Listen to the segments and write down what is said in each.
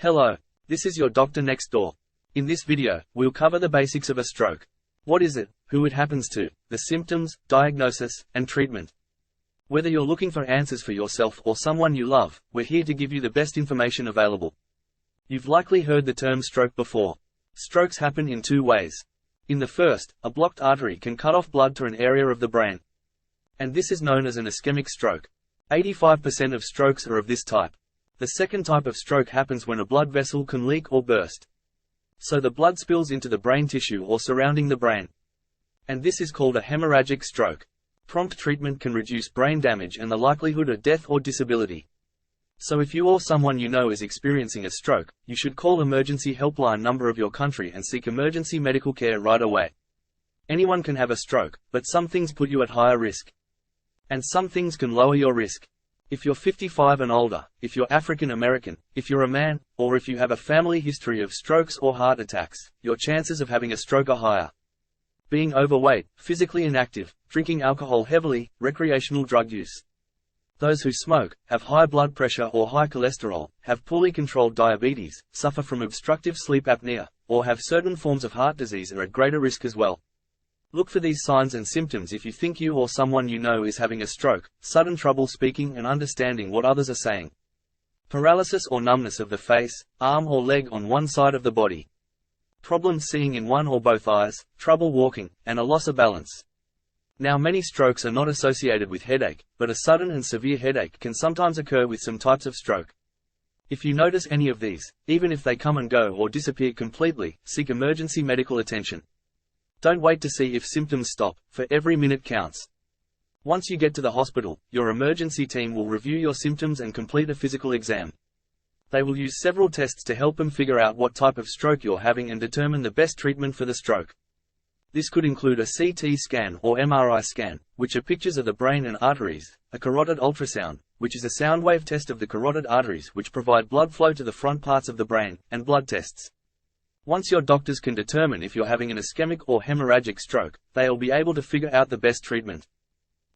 Hello, this is your doctor next door. In this video, we'll cover the basics of a stroke. What is it, who it happens to, the symptoms, diagnosis, and treatment. Whether you're looking for answers for yourself or someone you love, we're here to give you the best information available. You've likely heard the term stroke before. Strokes happen in two ways. In the first, a blocked artery can cut off blood to an area of the brain. And this is known as an ischemic stroke. 85% of strokes are of this type. The second type of stroke happens when a blood vessel can leak or burst. So the blood spills into the brain tissue or surrounding the brain. And this is called a hemorrhagic stroke. Prompt treatment can reduce brain damage and the likelihood of death or disability. So if you or someone you know is experiencing a stroke, you should call emergency helpline number of your country and seek emergency medical care right away. Anyone can have a stroke, but some things put you at higher risk. And some things can lower your risk. If you're 55 and older, if you're African American, if you're a man, or if you have a family history of strokes or heart attacks, your chances of having a stroke are higher. Being overweight, physically inactive, drinking alcohol heavily, recreational drug use. Those who smoke, have high blood pressure or high cholesterol, have poorly controlled diabetes, suffer from obstructive sleep apnea, or have certain forms of heart disease are at greater risk as well. Look for these signs and symptoms if you think you or someone you know is having a stroke: sudden trouble speaking and understanding what others are saying. Paralysis or numbness of the face, arm or leg on one side of the body. Problems seeing in one or both eyes, trouble walking, and a loss of balance. Now many strokes are not associated with headache, but a sudden and severe headache can sometimes occur with some types of stroke. If you notice any of these, even if they come and go or disappear completely, seek emergency medical attention. Don't wait to see if symptoms stop, for every minute counts. Once you get to the hospital, your emergency team will review your symptoms and complete a physical exam. They will use several tests to help them figure out what type of stroke you're having and determine the best treatment for the stroke. This could include a CT scan or MRI scan, which are pictures of the brain and arteries, a carotid ultrasound, which is a sound wave test of the carotid arteries which provide blood flow to the front parts of the brain, and blood tests. Once your doctors can determine if you're having an ischemic or hemorrhagic stroke, they'll be able to figure out the best treatment.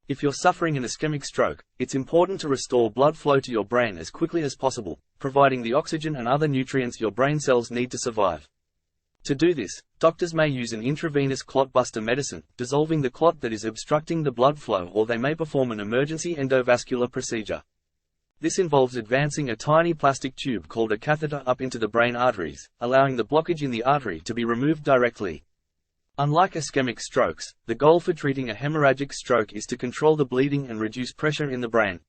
If you're suffering an ischemic stroke, it's important to restore blood flow to your brain as quickly as possible, providing the oxygen and other nutrients your brain cells need to survive. To do this, doctors may use an intravenous clot-buster medicine, dissolving the clot that is obstructing the blood flow, or they may perform an emergency endovascular procedure. This involves advancing a tiny plastic tube called a catheter up into the brain arteries, allowing the blockage in the artery to be removed directly. Unlike ischemic strokes, the goal for treating a hemorrhagic stroke is to control the bleeding and reduce pressure in the brain.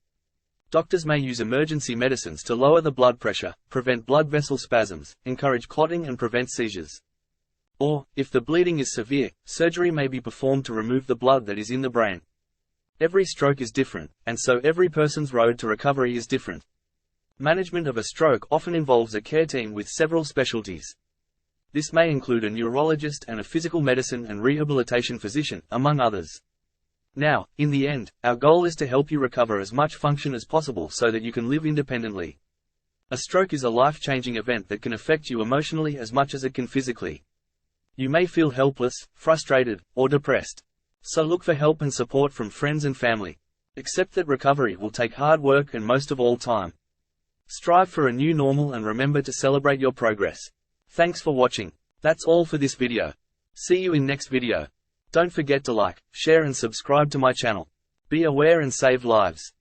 Doctors may use emergency medicines to lower the blood pressure, prevent blood vessel spasms, encourage clotting and prevent seizures. Or, if the bleeding is severe, surgery may be performed to remove the blood that is in the brain. Every stroke is different, and so every person's road to recovery is different. Management of a stroke often involves a care team with several specialties. This may include a neurologist and a physical medicine and rehabilitation physician, among others. Now, in the end, our goal is to help you recover as much function as possible so that you can live independently. A stroke is a life-changing event that can affect you emotionally as much as it can physically. You may feel helpless, frustrated, or depressed. So look for help and support from friends and family. Accept that recovery will take hard work and most of all time. Strive for a new normal and remember to celebrate your progress. Thanks for watching. That's all for this video. See you in next video. Don't forget to like, share and subscribe to my channel. Be aware and save lives.